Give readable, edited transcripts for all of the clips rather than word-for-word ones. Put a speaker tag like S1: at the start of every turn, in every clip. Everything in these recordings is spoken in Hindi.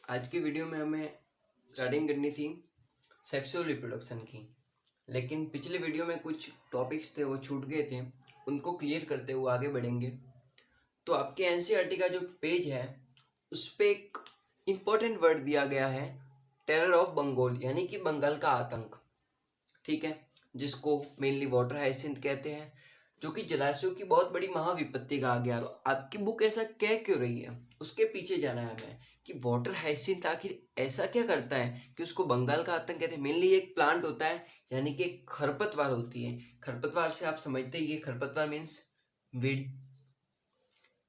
S1: आज की वीडियो में हमें स्टार्टिंग करनी थी सेक्सुअल रिप्रोडक्शन की, लेकिन पिछले वीडियो में कुछ टॉपिक्स थे वो छूट गए थे। उनको क्लियर करते हुए आगे बढ़ेंगे। तो आपके एनसीईआरटी का जो पेज है उस पे एक इम्पोर्टेंट वर्ड दिया गया है, टेरर ऑफ बंगाल, यानी कि बंगाल का आतंक। ठीक है, जिसको मेनली वाटर हाइसिंथ कहते हैं, जो कि जलाशयों की बहुत बड़ी महाविपत्ति कहा गया। तो आपकी बुक ऐसा कह क्यों रही है, उसके पीछे जाना है हमें कि वाटर हाइसिंथ आखिर ऐसा क्या करता है कि उसको बंगाल का आतंक कहते हैं। मेनली एक प्लांट होता है, यानी कि एक खरपतवार होती है। खरपतवार से आप समझते ही, खरपतवार मीन्स वीड।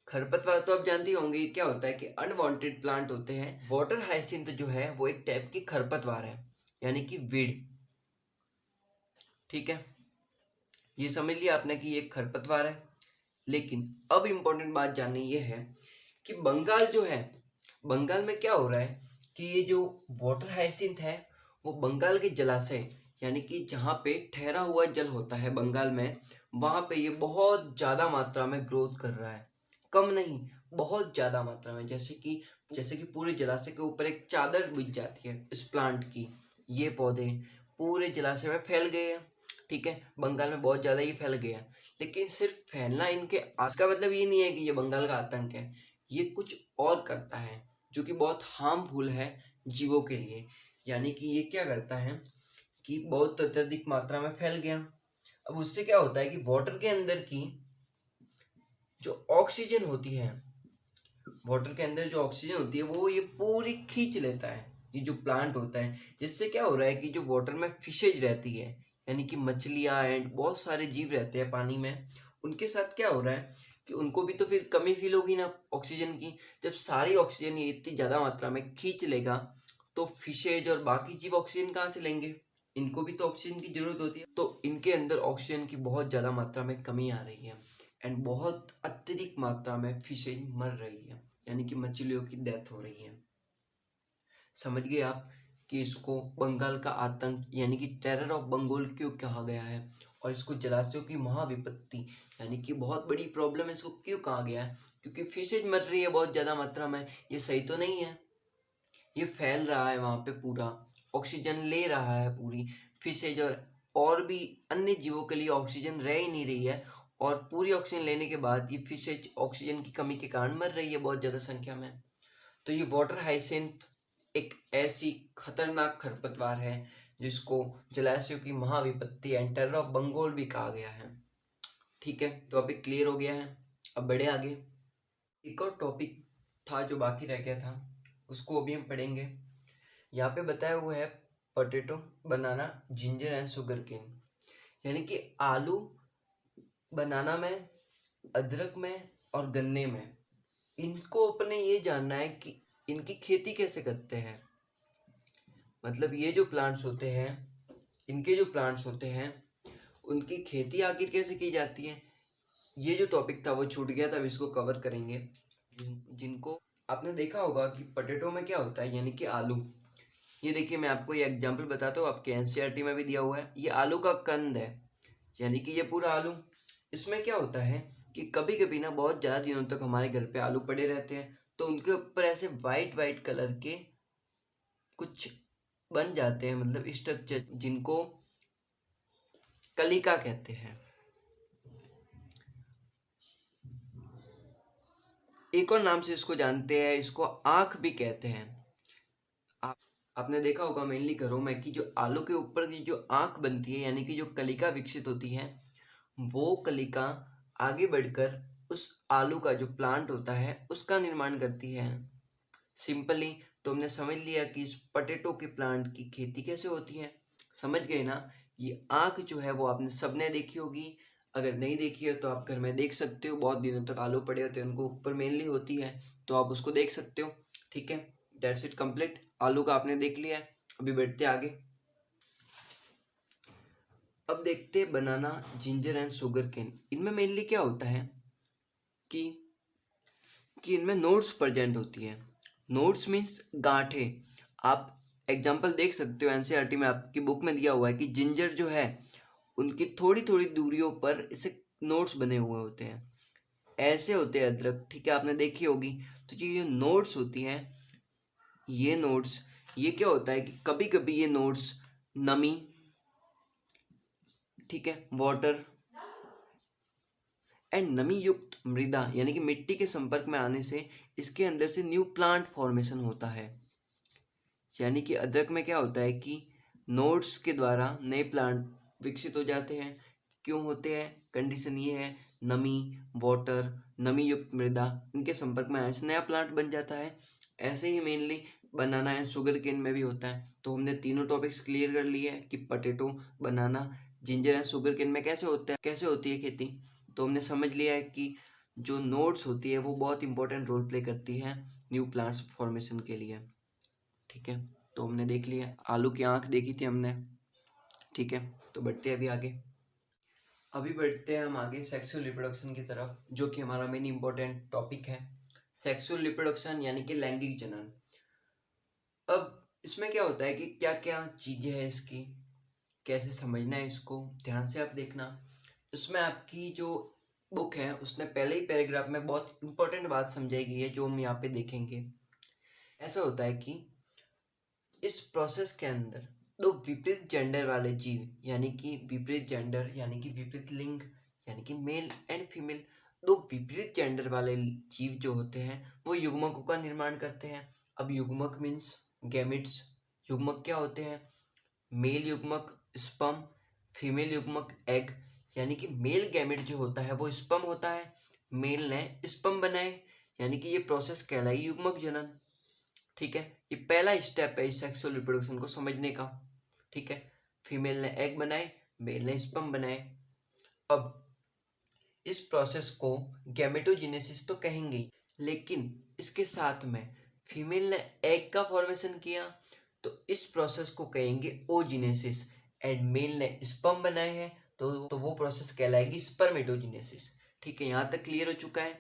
S1: खरपतवार तो आप जानते ही होंगे क्या होता है कि अनवांटेड प्लांट होते हैं। वाटर हाइसिंथ जो है वो एक टाइप की खरपतवार है, यानी कि वीड। ठीक है, ये समझ लिया आपने कि ये खरपतवार है। लेकिन अब इम्पोर्टेंट बात जाननी ये है कि बंगाल जो है, बंगाल में क्या हो रहा है कि ये जो वाटर हाइसिंथ है वो बंगाल के जलाशय, यानी कि जहाँ पे ठहरा हुआ जल होता है बंगाल में, वहाँ पे ये बहुत ज़्यादा मात्रा में ग्रोथ कर रहा है। कम नहीं, बहुत ज़्यादा मात्रा में। जैसे कि पूरे जलाशय के ऊपर एक चादर बिछ जाती है इस प्लांट की। ये पौधे पूरे जलाशय में फैल गए हैं। ठीक है, बंगाल में बहुत ज़्यादा ही फैल गया। लेकिन सिर्फ फैलना इनके आस का मतलब ये नहीं है कि ये बंगाल का आतंक है। ये कुछ और करता है जो कि बहुत हार्मफुल है जीवों के लिए। यानी कि ये क्या करता है कि बहुत अत्यधिक मात्रा में फैल गया। अब उससे क्या होता है कि वाटर के अंदर की जो ऑक्सीजन होती है, वाटर के अंदर जो ऑक्सीजन होती है वो ये पूरी खींच लेता है, ये जो प्लांट होता है। जिससे क्या हो रहा है कि जो वाटर में फिशेज रहती है, यानी कि मछलियाँ एंड बहुत सारे जीव रहते हैं पानी में, उनके साथ क्या हो रहा है कि उनको भी तो फिर कमी फील होगी ना ऑक्सीजन की। जब सारी ऑक्सीजन ये इतनी ज़्यादा मात्रा में खींच लेगा तो फिशेज और बाकी जीव ऑक्सीजन कहाँ से लेंगे? इनको भी तो ऑक्सीजन की जरूरत होती है। तो इनके अंदर ऑक्सीजन की बहुत ज़्यादा मात्रा में कमी आ रही है एंड बहुत अत्यधिक मात्रा में फिशेज मर रही है, यानी कि मछलियों की डेथ हो रही है। समझ गए आप कि इसको बंगाल का आतंक यानी कि टेरर ऑफ बंगाल क्यों कहा गया है, और इसको जलाशयों की महाविपत्ति यानी कि बहुत बड़ी प्रॉब्लम इसको क्यों कहा गया है? क्योंकि फिशेज मर रही है बहुत ज़्यादा मात्रा में। ये सही तो नहीं है। ये फैल रहा है वहाँ पे, पूरा ऑक्सीजन ले रहा है पूरी फिशेज, और भी अन्य जीवों के लिए ऑक्सीजन रह ही नहीं रही है। और पूरी ऑक्सीजन लेने के बाद ये फिशेज ऑक्सीजन की कमी के कारण मर रही है बहुत ज़्यादा संख्या में। तो ये वाटर हाइसिंथ एक ऐसी खतरनाक खरपतवार है जिसको जलाशयों की महाविपत्ति एंड टेरर ऑफ बंगाल भी कहा गया है। ठीक है, टॉपिक क्लियर हो गया है। अब बढ़े आगे। एक और टॉपिक था जो बाकी रह गया था, उसको अभी हम पढ़ेंगे। यहाँ पे बताया हुआ है potato, banana, ginger and sugar cane, यानी कि आलू, बनाना में, अदरक में और गन्ने में। इनको अपने ये जानना है कि इनकी खेती कैसे करते हैं। मतलब ये जो प्लांट्स होते हैं, इनके जो प्लांट्स होते हैं उनकी खेती आखिर कैसे की जाती है। ये जो टॉपिक था वो छूट गया था, अब इसको कवर करेंगे। जिनको आपने देखा होगा कि पोटैटो में क्या होता है, यानी कि आलू। ये देखिए, मैं आपको ये एग्जांपल बताता हूँ, आपके एनसीईआरटी में भी दिया हुआ है। ये आलू का कंद है, यानी कि ये पूरा आलू। इसमें क्या होता है कि कभी कभी ना बहुत ज़्यादा दिनों तक हमारे घर पे आलू पड़े रहते हैं, तो उनके ऊपर ऐसे वाइट वाइट कलर के कुछ बन जाते हैं, मतलब स्ट्रक्चर, जिनको कलिका कहते हैं। एक और नाम से इसको जानते हैं, इसको आँख भी कहते हैं। आप आपने देखा होगा मेनली घरों में कि जो आलू के ऊपर की जो आँख बनती है, यानी कि जो कलिका विकसित होती है, वो कलिका आगे बढ़कर उस आलू का जो प्लांट होता है उसका निर्माण करती है। सिंपली तो हमने समझ लिया कि इस पोटैटो के प्लांट की खेती कैसे होती है। समझ गए ना? ये आँख जो है वो आपने सबने देखी होगी। अगर नहीं देखी है तो आप घर में देख सकते हो, बहुत दिनों तक आलू पड़े होते हैं उनको ऊपर मेनली होती है, तो आप उसको देख सकते हो। ठीक है, दैट्स इट कंप्लीट। आलू का आपने देख लिया है, अभी बढ़ते आगे। अब देखते हैं बनाना, जिंजर एंड शुगर केन। इनमें मेनली क्या होता है कि इनमें नोट्स प्रेजेंट होती है। नोट्स मीन्स गांठें। आप एग्जाम्पल देख सकते हो, एनसीईआरटी में आपकी बुक में दिया हुआ है कि जिंजर जो है उनकी थोड़ी थोड़ी दूरियों पर इसे नोट्स बने हुए होते हैं। ऐसे होते हैं अदरक। ठीक है, आपने देखी होगी। तो ये जो नोट्स होती हैं ये नोड्स, ये क्या होता है कि कभी कभी ये नोड्स नमी, ठीक है, वाटर एंड नमी युक्त मृदा यानी कि मिट्टी के संपर्क में आने से इसके अंदर से न्यू प्लांट फॉर्मेशन होता है। यानी कि अदरक में क्या होता है कि नोड्स के द्वारा नए प्लांट विकसित हो जाते हैं। क्यों होते हैं? कंडीशन ये है, नमी, वाटर, नमी युक्त मृदा, इनके संपर्क में आने से नया प्लांट बन जाता है। ऐसे ही mainly banana and sugar cane में भी होता है। तो हमने तीनों टॉपिक्स क्लियर कर लिए हैं कि potato, banana, ginger and sugar cane में कैसे होता है, कैसे होती है खेती। तो हमने समझ लिया है कि जो नोड्स होती है वो बहुत इंपॉर्टेंट रोल प्ले करती है न्यू प्लांट्स फॉर्मेशन के लिए। ठीक है, तो हमने देख लिया, आलू की आंख देखी थी हमने। ठीक है, तो बढ़ते हैं अभी आगे। अभी बढ़ते हैं हम आगे सेक्सुअल रिप्रोडक्शन की तरफ, जो कि हमारा मेन इंपॉर्टेंट टॉपिक है। सेक्सुअल रिप्रोडक्शन यानी कि लैंगिक जनन। अब इसमें क्या होता है कि क्या क्या चीज़ें हैं इसकी, कैसे समझना है इसको, ध्यान से आप देखना। इसमें आपकी जो बुक है उसने पहले ही पैराग्राफ में बहुत इंपॉर्टेंट बात समझाई गई है, जो हम यहाँ पे देखेंगे। ऐसा होता है कि इस प्रोसेस के अंदर दो विपरीत जेंडर वाले जीव, यानी कि विपरीत जेंडर यानी कि विपरीत लिंग यानी कि मेल एंड फीमेल, दो विपरीत जेंडर वाले जीव जो होते हैं वो युग्मकों का निर्माण करते हैं। अब युग्मक मीन्स गैमिट्स। युग्मक क्या होते हैं? मेल युग्मक स्पर्म, फीमेल युग्मक एग। यानी कि मेल गैमेट जो होता है वो स्पर्म होता है, मेल ने स्पर्म बनाए, यानी कि ये प्रोसेस कहलाई युग्मक जनन। ठीक है, ये पहला स्टेप है इस सेक्सुअल रिप्रोडक्शन को समझने का। ठीक है, फीमेल ने एग बनाए, मेल ने स्पर्म बनाए। अब इस प्रोसेस को गैमेटोजेनेसिस तो कहेंगे, लेकिन इसके साथ में फीमेल ने एग का फॉर्मेशन किया तो इस प्रोसेस को कहेंगे ओजिनेसिस। एंड मेल ने स्पर्म बनाए हैं तो वो प्रोसेस कहलाएगी स्पर्मेटोजेनेसिस। ठीक है, यहाँ तक क्लियर हो चुका है।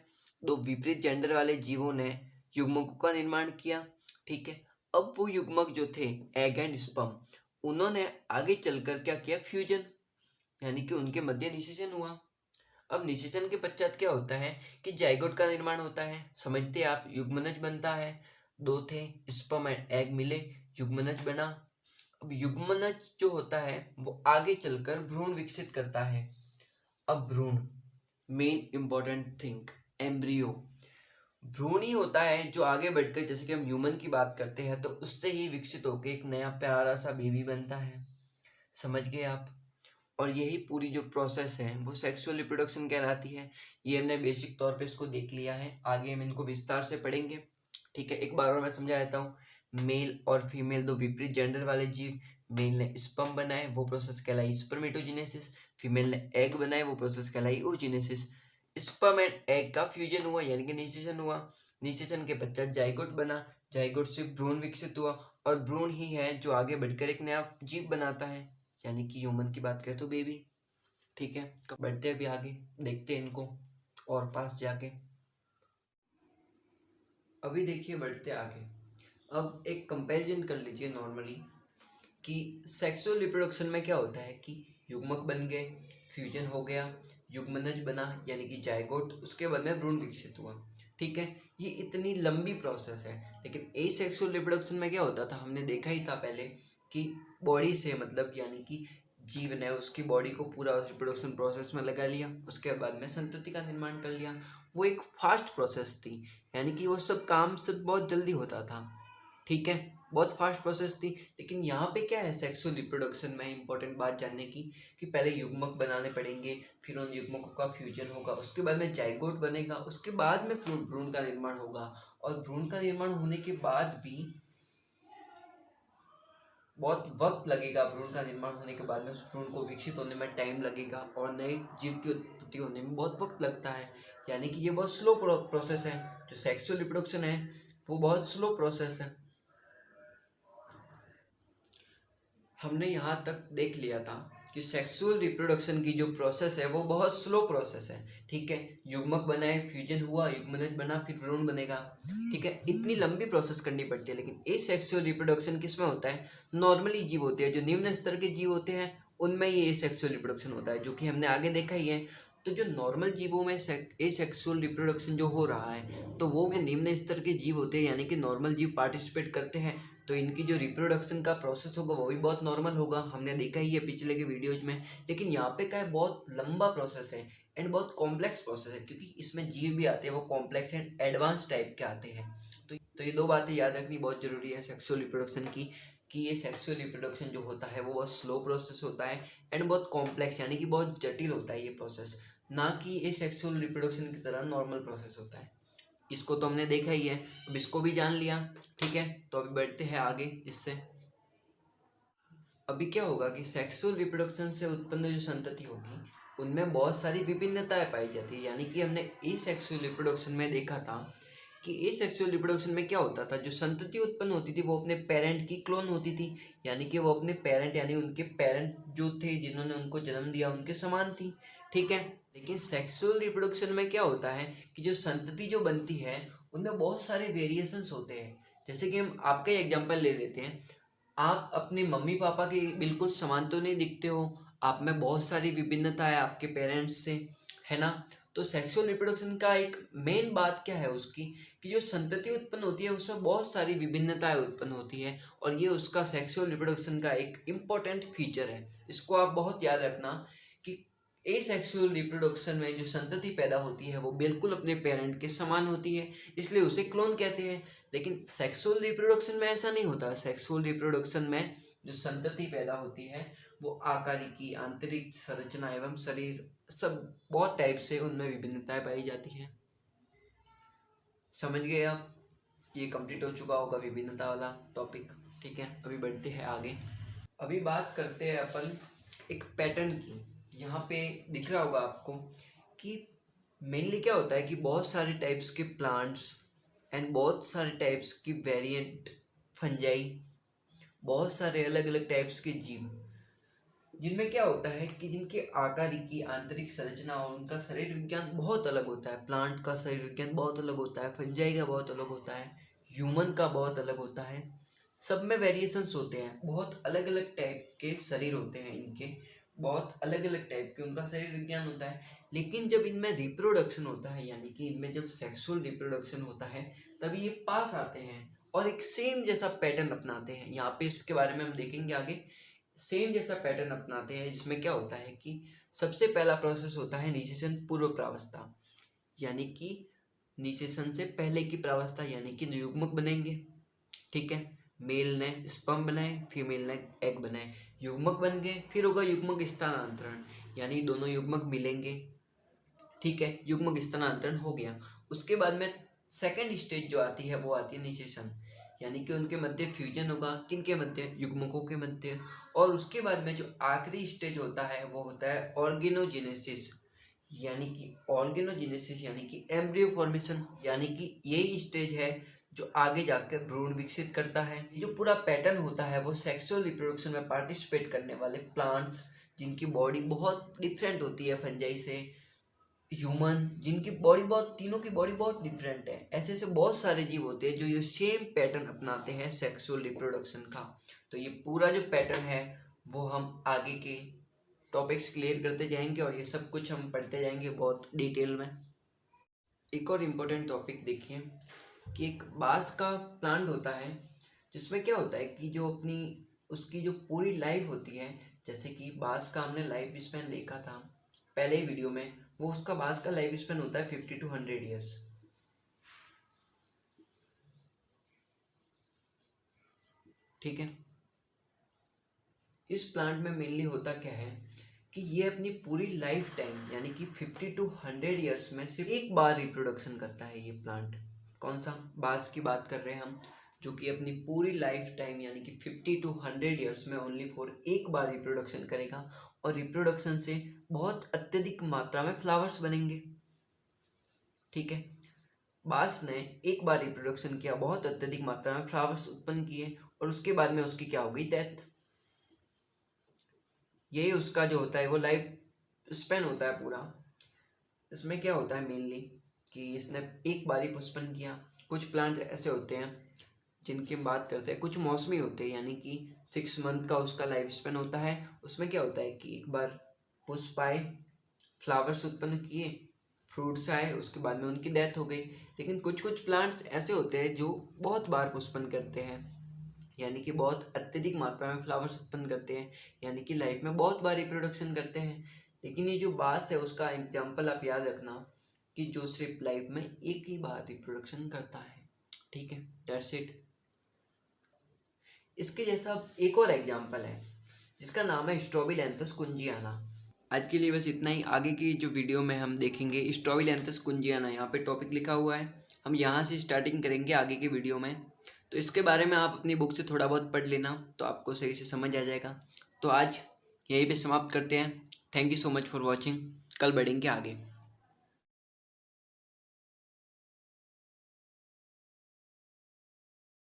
S1: दो विपरीत जेंडर वाले जीवों ने युग्मकों का निर्माण किया। ठीक है, अब वो युग्मक जो थे एग एंड स्पर्म, उन्होंने आगे चलकर क्या किया? फ्यूजन, यानी कि उनके मध्य निषेचन हुआ। अब निषेचन के पश्चात क्या होता है कि जाइगोट का निर्माण होता है। समझते आप, युग्मनज बनता है। दो थे, स्पर्म एंड एग मिले, युग्मनज बना। अब युग्मनज जो होता है वो आगे चलकर भ्रूण विकसित करता है। अब भ्रूण, मेन इंपॉर्टेंट थिंग, एम्ब्रियो, भ्रूण ही होता है जो आगे बढ़कर, जैसे कि हम ह्यूमन की बात करते हैं, तो उससे ही विकसित होकर एक नया प्यारा सा बेबी बनता है। समझ गए आप? और यही पूरी जो प्रोसेस है वो सेक्सुअल रिप्रोडक्शन कहलाती है। ये हमने बेसिक तौर पे इसको देख लिया है, आगे हम इनको विस्तार से पढ़ेंगे। ठीक है, एक बार और मैं समझा देता हूँ। मेल और फीमेल दो विपरीत जेंडर वाले जीव, मेल ने स्पर्म बनाए, वो प्रोसेस कहलाई स्पर्मेटोजेनेसिस। फीमेल ने एग बनाए, वो प्रोसेस कहलाई ओजेनेसिस। स्पर्म एंड एग का फ्यूजन हुआ यानी कि निषेचन हुआ। निषेचन के पश्चात जाइगोट बना, जाइगोट से भ्रूण विकसित हुआ, और भ्रूण ही है जो आगे बढ़कर एक नया जीव बनाता है, यानी कि ह्यूमन की बात करें तो बेबी। ठीक है, बढ़ते हैं अभी आगे, देखते हैं इनको और पास जाके। अभी देखिए, बढ़ते आगे। अब एक कंपैरिजन कर लीजिए नॉर्मली कि सेक्सुअल रिप्रोडक्शन में क्या होता है कि युग्मक बन गए, फ्यूजन हो गया, युग्मनज बना यानी कि जाइगोट, उसके बाद में भ्रूण विकसित हुआ। ठीक है, ये इतनी लंबी प्रोसेस है। लेकिन एसेक्सुअल रिप्रोडक्शन में क्या होता था, हमने देखा ही था पहले कि बॉडी से मतलब यानी कि जीव ने उसकी बॉडी को पूरा रिप्रोडक्शन प्रोसेस में लगा लिया, उसके बाद में संतति का निर्माण कर लिया। वो एक फास्ट प्रोसेस थी, यानी कि वो सब काम सब बहुत जल्दी होता था। ठीक है, बहुत फास्ट प्रोसेस थी। लेकिन यहाँ पे क्या है सेक्सुअल रिप्रोडक्शन में इंपॉर्टेंट बात जानने की, कि पहले युग्मक बनाने पड़ेंगे, फिर उन युग्मकों का फ्यूजन होगा, उसके बाद में जाइगोट बनेगा, उसके बाद में भ्रूण का निर्माण होगा। और भ्रूण का निर्माण होने के बाद भी बहुत वक्त लगेगा। भ्रूण का निर्माण होने के बाद में उस भ्रूण को विकसित होने में टाइम लगेगा, और नए जीव की उत्पत्ति होने में बहुत वक्त लगता है। यानी कि ये बहुत स्लो प्रोसेस है। जो सेक्सुअल रिप्रोडक्शन है वो बहुत स्लो प्रोसेस है। हमने यहाँ तक देख लिया था कि सेक्सुअल रिप्रोडक्शन की जो प्रोसेस है वो बहुत स्लो प्रोसेस है। ठीक है, युग्मक बनाए, फ्यूजन हुआ, युग्मनज बना, फिर भ्रूण बनेगा। ठीक है, इतनी लंबी प्रोसेस करनी पड़ती है। लेकिन एसेक्सुअल रिप्रोडक्शन किस में होता है? नॉर्मली जीव होते हैं, जो निम्न स्तर के जीव होते हैं उनमें ये एसेक्सुअल रिप्रोडक्शन होता है, जो कि हमने आगे देखा ही है। तो जो नॉर्मल जीवों में एसेक्सुअल रिप्रोडक्शन जो हो रहा है तो वो में निम्न स्तर के जीव होते हैं, यानी कि नॉर्मल जीव पार्टिसिपेट करते हैं, तो इनकी जो रिप्रोडक्शन का प्रोसेस होगा वो भी बहुत नॉर्मल होगा, हमने देखा ही है पिछले के वीडियोज में। लेकिन यहाँ पे क्या है, बहुत लंबा प्रोसेस है एंड बहुत कॉम्प्लेक्स प्रोसेस है, क्योंकि इसमें जीव भी आते हैं वो कॉम्प्लेक्स एंड एडवांस टाइप के आते हैं। तो ये दो बातें याद रखनी बहुत ज़रूरी है सेक्सुअल रिप्रोडक्शन की, कि ये सेक्सुअल रिप्रोडक्शन जो होता है वो बहुत स्लो प्रोसेस होता है एंड बहुत कॉम्प्लेक्स, यानी कि बहुत जटिल होता है ये प्रोसेस, ना कि ये सेक्सुअल रिप्रोडक्शन की तरह नॉर्मल प्रोसेस होता है। इसको तो हमने देखा ही है, अब इसको भी जान लिया, ठीक है। तो अभी बढ़ते हैं आगे इससे। अभी क्या होगा कि सेक्सुअल रिप्रोडक्शन से उत्पन्न जो संतति होगी उनमें बहुत सारी विभिन्नताएं पाई जाती है, यानी कि हमने एसेक्सुअल रिप्रोडक्शन में देखा था कि एसेक्सुअल रिप्रोडक्शन में क्या होता था, जो संतति उत्पन्न होती थी वो अपने पेरेंट की क्लोन होती थी, यानी कि वो अपने पेरेंट यानी उनके पेरेंट जो थे जिन्होंने उनको जन्म दिया उनके समान थी, ठीक है। लेकिन सेक्सुअल रिप्रोडक्शन में क्या होता है कि जो संतति जो बनती है उनमें बहुत सारे वेरिएशंस होते हैं। जैसे कि हम आपका ही एग्जांपल ले लेते हैं, आप अपने मम्मी पापा के बिल्कुल समान तो नहीं दिखते हो, आप में बहुत सारी विभिन्नता है आपके पेरेंट्स से, है ना। तो सेक्सुअल रिप्रोडक्शन का एक मेन बात क्या है उसकी, कि जो संतति उत्पन्न होती है उसमें बहुत सारी विभिन्नताएं उत्पन्न होती है, और ये उसका सेक्सुअल रिप्रोडक्शन का एक इम्पोर्टेंट फीचर है। इसको आप बहुत याद रखना कि एसेक्सुअल रिप्रोडक्शन में जो संतति पैदा होती है वो बिल्कुल अपने पेरेंट के समान होती है, इसलिए उसे क्लोन कहते हैं। लेकिन सेक्सुअल रिप्रोडक्शन में ऐसा नहीं होता। सेक्सुअल रिप्रोडक्शन में जो संतति पैदा होती है वो आकारिकी, आंतरिक संरचना एवं शरीर सब बहुत टाइप से उनमें विभिन्नताएं पाई जाती हैं। समझ गए आप? ये कंप्लीट हो चुका होगा विभिन्नता वाला टॉपिक, ठीक है। अभी बढ़ते हैं आगे। अभी बात करते हैं अपन एक पैटर्न की। यहाँ पे दिख रहा होगा आपको कि मेनली क्या होता है कि बहुत सारे टाइप्स के प्लांट्स एंड बहुत सारे टाइप्स की वेरिएंट फंजाई, बहुत सारे अलग अलग टाइप्स के जीव, जिनमें क्या होता है कि जिनके आकारिकी, आंतरिक संरचना और उनका शरीर विज्ञान बहुत अलग होता है। प्लांट का शरीर विज्ञान बहुत अलग होता है, फंजाई का बहुत अलग होता है, ह्यूमन का बहुत अलग होता है। सब में वेरिएशंस होते हैं, बहुत अलग अलग टाइप के शरीर होते हैं इनके, बहुत अलग अलग टाइप के उनका शरीर विज्ञान होता है। लेकिन जब इनमें रिप्रोडक्शन होता है, यानी कि इनमें जब सेक्सुअल रिप्रोडक्शन होता है, तभी ये पास आते हैं और एक सेम जैसा पैटर्न अपनाते हैं। यहाँ पे इसके बारे में हम देखेंगे आगे। सेम जैसा पैटर्न अपनाते हैं, जिसमें क्या होता है कि सबसे पहला प्रोसेस होता है निषेचन पूर्व प्रावस्था, यानी कि निषेचन से पहले की प्रावस्था, यानी कि युग्मक बनेंगे, ठीक है। मेल ने स्पर्म बनाए, फीमेल ने एग बनाए, युग्मक बन गए, फिर होगा युग्मक स्थानांतरण, यानी दोनों युग्मक मिलेंगे, ठीक है। युग्मक स्थानांतरण हो गया, उसके बाद में सेकंड स्टेज जो आती है वो आती है निषेचन, यानी कि उनके मध्य फ्यूजन होगा, किनके मध्य, युग्मकों के मध्य। और उसके बाद में जो आखिरी स्टेज होता है वो होता है ऑर्गेनोजेनेसिस, यानी कि एम्ब्रियो फॉर्मेशन, यानी कि यही स्टेज है जो आगे जाकर भ्रूण विकसित करता है। ये जो पूरा पैटर्न होता है वो सेक्सुअल रिप्रोडक्शन में पार्टिसिपेट करने वाले प्लांट्स, जिनकी बॉडी बहुत डिफरेंट होती है फंजाई से, ह्यूमन जिनकी बॉडी बहुत, तीनों की बॉडी बहुत डिफरेंट है, ऐसे ऐसे बहुत सारे जीव होते हैं जो ये सेम पैटर्न अपनाते हैं सेक्सुअल रिप्रोडक्शन का। तो ये पूरा जो पैटर्न है वो हम आगे के टॉपिक्स क्लियर करते जाएंगे और ये सब कुछ हम पढ़ते जाएंगे बहुत डिटेल में। एक और इम्पोर्टेंट टॉपिक देखिए कि एक बांस का प्लांट होता है, जिसमें क्या होता है कि जो अपनी उसकी जो पूरी लाइफ होती है, जैसे कि बांस का हमने लाइफ स्पैन देखा था पहले ही वीडियो में, वो उसका बांस का लाइफ स्पैन होता है 50 to 100 ईयर्स, ठीक है। इस प्लांट में मेनली होता क्या है कि ये अपनी पूरी लाइफ टाइम यानी कि 50 to 100 ईयर्स में सिर्फ एक बार रिप्रोडक्शन करता है ये प्लांट। कौन सा? बांस की बात कर रहे हैं हम, जो कि अपनी पूरी लाइफ टाइम यानी कि 50 to 100 ईयर्स में ओनली फॉर एक बार रिप्रोडक्शन करेगा, और रिप्रोडक्शन से बहुत अत्यधिक मात्रा में फ्लावर्स बनेंगे, ठीक है। बांस ने एक बार रिप्रोडक्शन किया, बहुत अत्यधिक मात्रा में फ्लावर्स उत्पन्न किए, और उसके बाद में उसकी क्या हो गई? डेथ। यही उसका जो होता है वो लाइफ स्पेन होता है पूरा। इसमें क्या होता है मेनली कि इसने एक बार ही पुष्पन किया। कुछ प्लांट ऐसे होते हैं जिनकी हम बात करते हैं, कुछ मौसमी होते हैं, यानी कि 6 मंथ का उसका लाइफ स्पेन होता है। उसमें क्या होता है कि एक बार पुष्प आए, फ्लावर्स उत्पन्न किए, फ्रूट्स आए, उसके बाद में उनकी डेथ हो गई। लेकिन कुछ कुछ प्लांट्स ऐसे होते हैं जो बहुत बार पुष्पन करते हैं, यानी कि बहुत अत्यधिक मात्रा में फ्लावर्स उत्पन्न करते हैं, यानी कि लाइफ में बहुत बार रिप्रोडक्शन करते हैं। लेकिन ये जो बास है उसका एग्जाम्पल आप याद रखना कि जो सिर्फ लाइफ में एक ही बार रिप्रोडक्शन करता है। ठीक है, दैट्स इट। इसके जैसा एक और एग्जाम्पल है जिसका नाम है स्ट्रोबिलैंथस कुंजियाना। आज के लिए बस इतना ही। आगे की जो वीडियो में हम देखेंगे स्ट्रोबिलैंथस कुंजियाना, यहाँ पे टॉपिक लिखा हुआ है, हम यहाँ से स्टार्टिंग करेंगे आगे के वीडियो में। तो इसके बारे में आप अपनी बुक से थोड़ा बहुत पढ़ लेना तो आपको सही से समझ आ जाएगा। तो आज यहीं पे समाप्त करते हैं। Thank you so much for watching. कल बढ़ेंगे आगे।